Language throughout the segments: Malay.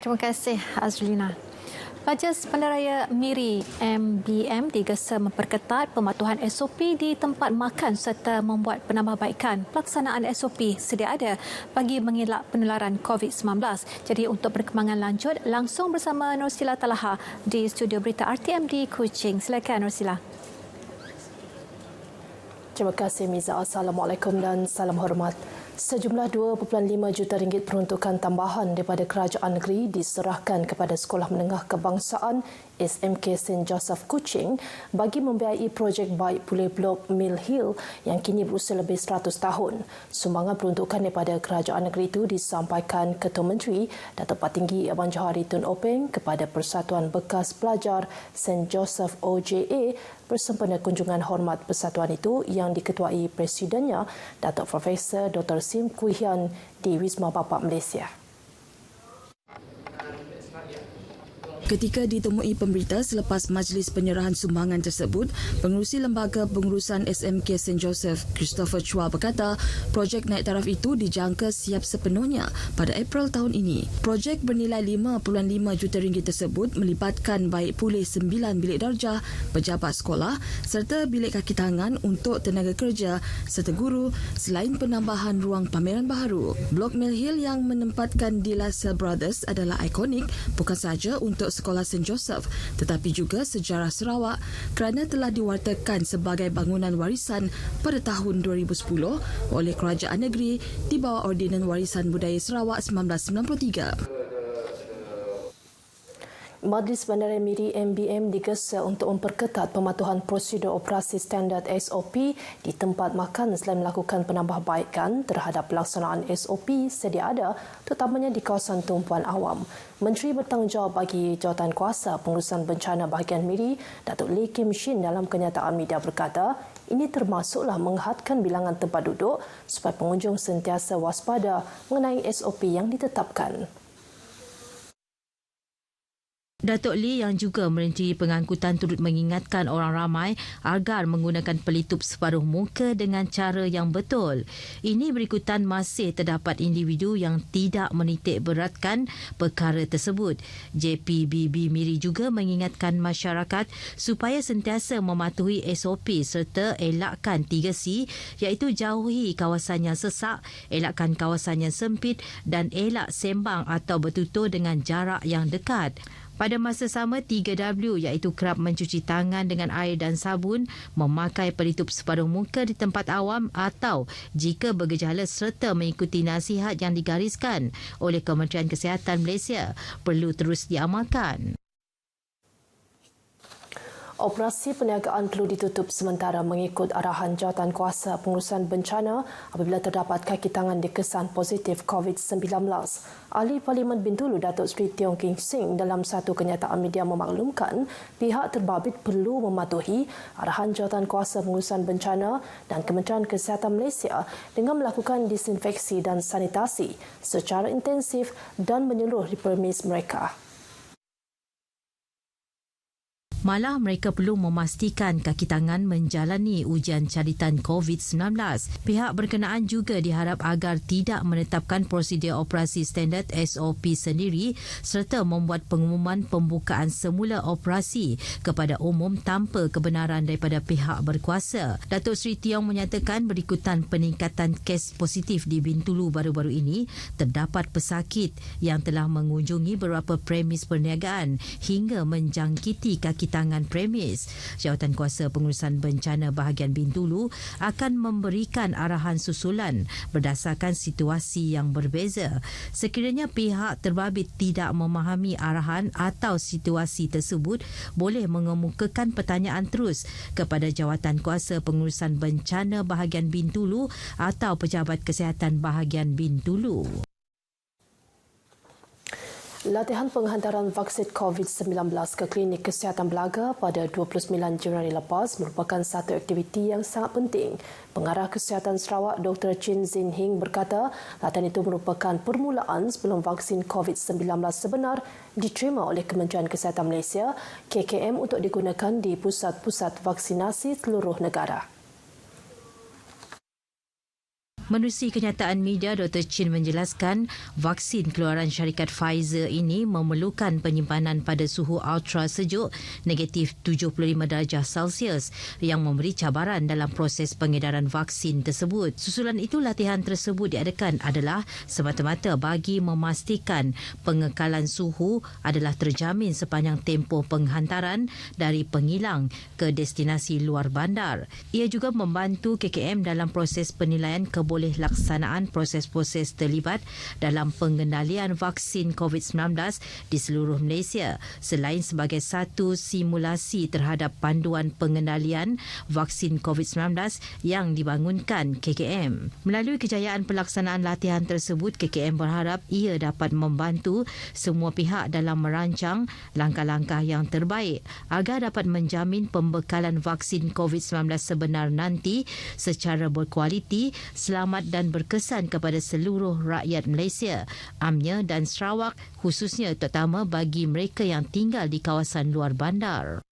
Terima kasih Azlina. Majlis Bandaraya Miri MBM digesa memperketat pematuhan SOP di tempat makan serta membuat penambahbaikan pelaksanaan SOP sedia ada bagi mengelak penularan COVID-19. Jadi untuk perkembangan lanjut, langsung bersama Nursila Talaha di studio berita RTM di Kuching. Silakan Nursila. Terima kasih Miza. Assalamualaikum dan salam hormat. Sejumlah 2.5 juta ringgit peruntukan tambahan daripada kerajaan negeri diserahkan kepada Sekolah Menengah Kebangsaan SMK St. Joseph Kuching bagi membiayai projek baik pulih blok Mill Hill yang kini berusia lebih 100 tahun. Sumbangan peruntukan daripada kerajaan negeri itu disampaikan Ketua Menteri Datuk Patinggi Abang Johari Tun Openg kepada Persatuan Bekas Pelajar St. Joseph OJA bersempena kunjungan hormat persatuan itu yang diketuai Presidennya Datuk Profesor Dr. Sim Kui Hian di Wisma Bapa Malaysia. Ketika ditemui pemberita selepas majlis penyerahan sumbangan tersebut, Pengerusi Lembaga Pengurusan SMK St. Joseph, Christopher Chua berkata, projek naik taraf itu dijangka siap sepenuhnya pada April tahun ini. Projek bernilai 5.5 juta ringgit tersebut melibatkan baik pulih 9 bilik darjah, pejabat sekolah serta bilik kaki tangan untuk tenaga kerja serta guru selain penambahan ruang pameran baharu. Blok Mill Hill yang menempatkan di LaSalle Brothers adalah ikonik bukan sahaja untuk Sekolah St. Joseph tetapi juga sejarah Sarawak kerana telah diwartakan sebagai bangunan warisan pada tahun 2010 oleh Kerajaan Negeri di bawah Ordinan Warisan Budaya Sarawak 1993. Majlis Bandaraya Miri MBM digesa untuk memperketat pematuhan prosedur operasi standard SOP di tempat makan selain melakukan penambahbaikan terhadap pelaksanaan SOP sedia ada, terutamanya di kawasan tumpuan awam. Menteri Bertanggungjawab bagi Jawatankuasa Pengurusan Bencana Bahagian Miri, Datuk Lee Kim Shin dalam kenyataan media berkata, ini termasuklah menghadkan bilangan tempat duduk supaya pengunjung sentiasa waspada mengenai SOP yang ditetapkan. Datuk Lee yang juga merintui pengangkutan turut mengingatkan orang ramai agar menggunakan pelitup separuh muka dengan cara yang betul. Ini berikutan masih terdapat individu yang tidak menitik beratkan perkara tersebut. JPBB Miri juga mengingatkan masyarakat supaya sentiasa mematuhi SOP serta elakkan 3C iaitu jauhi kawasan yang sesak, elakkan kawasan yang sempit dan elak sembang atau bertutur dengan jarak yang dekat. Pada masa sama, 3W iaitu kerap mencuci tangan dengan air dan sabun, memakai pelitup separuh muka di tempat awam atau jika bergejala serta mengikuti nasihat yang digariskan oleh Kementerian Kesihatan Malaysia perlu terus diamalkan. Operasi perniagaan perlu ditutup sementara mengikut arahan Jawatankuasa Pengurusan Bencana apabila terdapat kaki tangan dikesan positif COVID-19. Ahli Parlimen Bintulu Datuk Seri Tiong King Sing dalam satu kenyataan media memaklumkan pihak terbabit perlu mematuhi arahan Jawatankuasa Pengurusan Bencana dan Kementerian Kesihatan Malaysia dengan melakukan disinfeksi dan sanitasi secara intensif dan menyeluruh di premis mereka. Malah mereka perlu memastikan kaki tangan menjalani ujian caritan COVID-19. Pihak berkenaan juga diharap agar tidak menetapkan prosedur operasi standard SOP sendiri serta membuat pengumuman pembukaan semula operasi kepada umum tanpa kebenaran daripada pihak berkuasa. Datuk Seri Tiong menyatakan berikutan peningkatan kes positif di Bintulu baru-baru ini, terdapat pesakit yang telah mengunjungi beberapa premis perniagaan hingga menjangkiti kaki tangan premis. Jawatankuasa Pengurusan Bencana Bahagian Bintulu akan memberikan arahan susulan berdasarkan situasi yang berbeza. Sekiranya pihak terbabit tidak memahami arahan atau situasi tersebut, boleh mengemukakan pertanyaan terus kepada Jawatankuasa Pengurusan Bencana Bahagian Bintulu atau Pejabat Kesihatan Bahagian Bintulu. Latihan penghantaran vaksin COVID-19 ke klinik kesihatan Belaga pada 29 Januari lepas merupakan satu aktiviti yang sangat penting. Pengarah Kesihatan Sarawak Dr. Chin Zin Hing berkata, latihan itu merupakan permulaan sebelum vaksin COVID-19 sebenar diterima oleh Kementerian Kesihatan Malaysia KKM untuk digunakan di pusat-pusat vaksinasi seluruh negara. Menerusi kenyataan media, Dr. Chin menjelaskan vaksin keluaran syarikat Pfizer ini memerlukan penyimpanan pada suhu ultra sejuk negatif 75 darjah Celsius yang memberi cabaran dalam proses pengedaran vaksin tersebut. Susulan itu, latihan tersebut diadakan adalah semata-mata bagi memastikan pengekalan suhu adalah terjamin sepanjang tempoh penghantaran dari pengilang ke destinasi luar bandar. Ia juga membantu KKM dalam proses penilaian kebolehkelaksanaan proses-proses terlibat dalam pengendalian vaksin COVID-19 di seluruh Malaysia, selain sebagai satu simulasi terhadap panduan pengendalian vaksin COVID-19 yang dibangunkan KKM. Melalui kejayaan pelaksanaan latihan tersebut, KKM berharap ia dapat membantu semua pihak dalam merancang langkah-langkah yang terbaik agar dapat menjamin pembekalan vaksin COVID-19 sebenar nanti secara berkualiti, selamat dan berkesan kepada seluruh rakyat Malaysia, amnya dan Sarawak, khususnya terutama bagi mereka yang tinggal di kawasan luar bandar.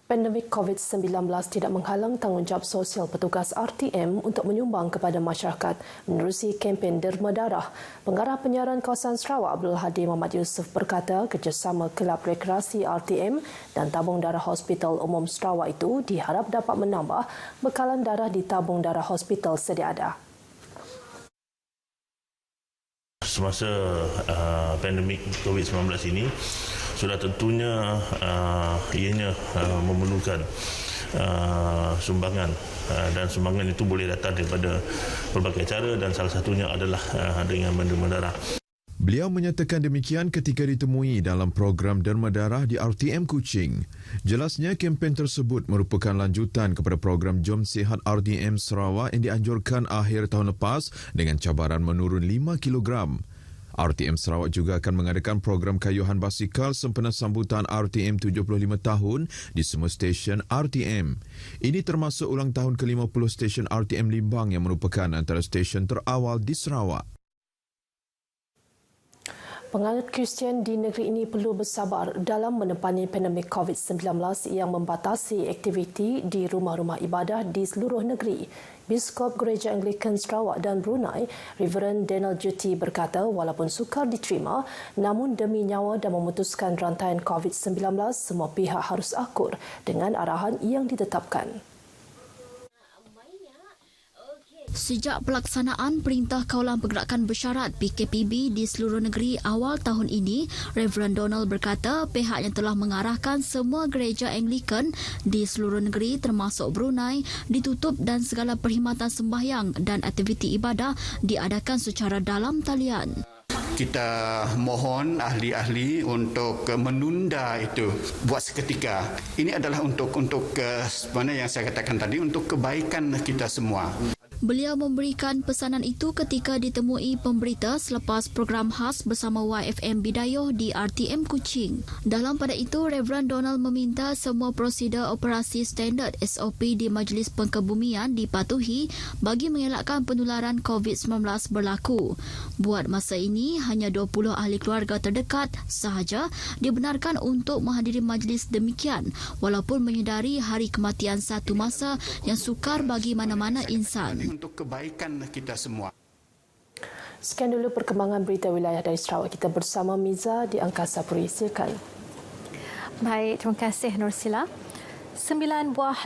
Pandemik COVID-19 tidak menghalang tanggungjawab sosial petugas RTM untuk menyumbang kepada masyarakat menerusi kempen derma darah. Pengarah penyiaran kawasan Sarawak Abdul Hadi Muhammad Yusof berkata kerjasama Kelab Rekreasi RTM dan Tabung Darah Hospital Umum Sarawak itu diharap dapat menambah bekalan darah di tabung darah hospital sedia ada. Semasa pandemik COVID-19 ini, sudah tentunya ianya memerlukan sumbangan dan sumbangan itu boleh datang daripada berbagai cara dan salah satunya adalah dengan menderma darah. Beliau menyatakan demikian ketika ditemui dalam program derma darah di RTM Kuching. Jelasnya kempen tersebut merupakan lanjutan kepada program Jom Sihat RTM Sarawak yang dianjurkan akhir tahun lepas dengan cabaran menurun 5 kilogram. RTM Sarawak juga akan mengadakan program kayuhan basikal sempena sambutan RTM 75 tahun di semua stesen RTM. Ini termasuk ulang tahun ke-50 stesen RTM Limbang yang merupakan antara stesen terawal di Sarawak. Penganut Kristian di negeri ini perlu bersabar dalam menepani pandemik COVID-19 yang membatasi aktiviti di rumah-rumah ibadah di seluruh negeri. Biskop Gereja Anglikan Sarawak dan Brunei, Reverend Daniel Juti berkata walaupun sukar diterima, namun demi nyawa dan memutuskan rantaian COVID-19, semua pihak harus akur dengan arahan yang ditetapkan. Sejak pelaksanaan Perintah Kawalan Pergerakan Bersyarat PKPB di seluruh negeri awal tahun ini, Reverend Donald berkata pihaknya telah mengarahkan semua gereja Anglikan di seluruh negeri termasuk Brunei ditutup dan segala perkhidmatan sembahyang dan aktiviti ibadah diadakan secara dalam talian. Kita mohon ahli-ahli untuk menunda itu buat seketika. Ini adalah untuk mana yang saya katakan tadi, untuk kebaikan kita semua. Beliau memberikan pesanan itu ketika ditemui pemberita selepas program khas bersama YFM Bidayuh di RTM Kuching. Dalam pada itu, Reverend Donald meminta semua prosedur operasi standard SOP di Majlis Pengkebumian dipatuhi bagi mengelakkan penularan COVID-19 berlaku. Buat masa ini, hanya 20 ahli keluarga terdekat sahaja dibenarkan untuk menghadiri majlis demikian walaupun menyedari hari kematian satu masa yang sukar bagi mana-mana insan. Untuk kebaikan kita semua. Sekian dulu perkembangan berita wilayah dari Sarawak. Kita bersama Miza di Angkasa Puri. Silakan. Baik, terima kasih Nur Sila. 9 buah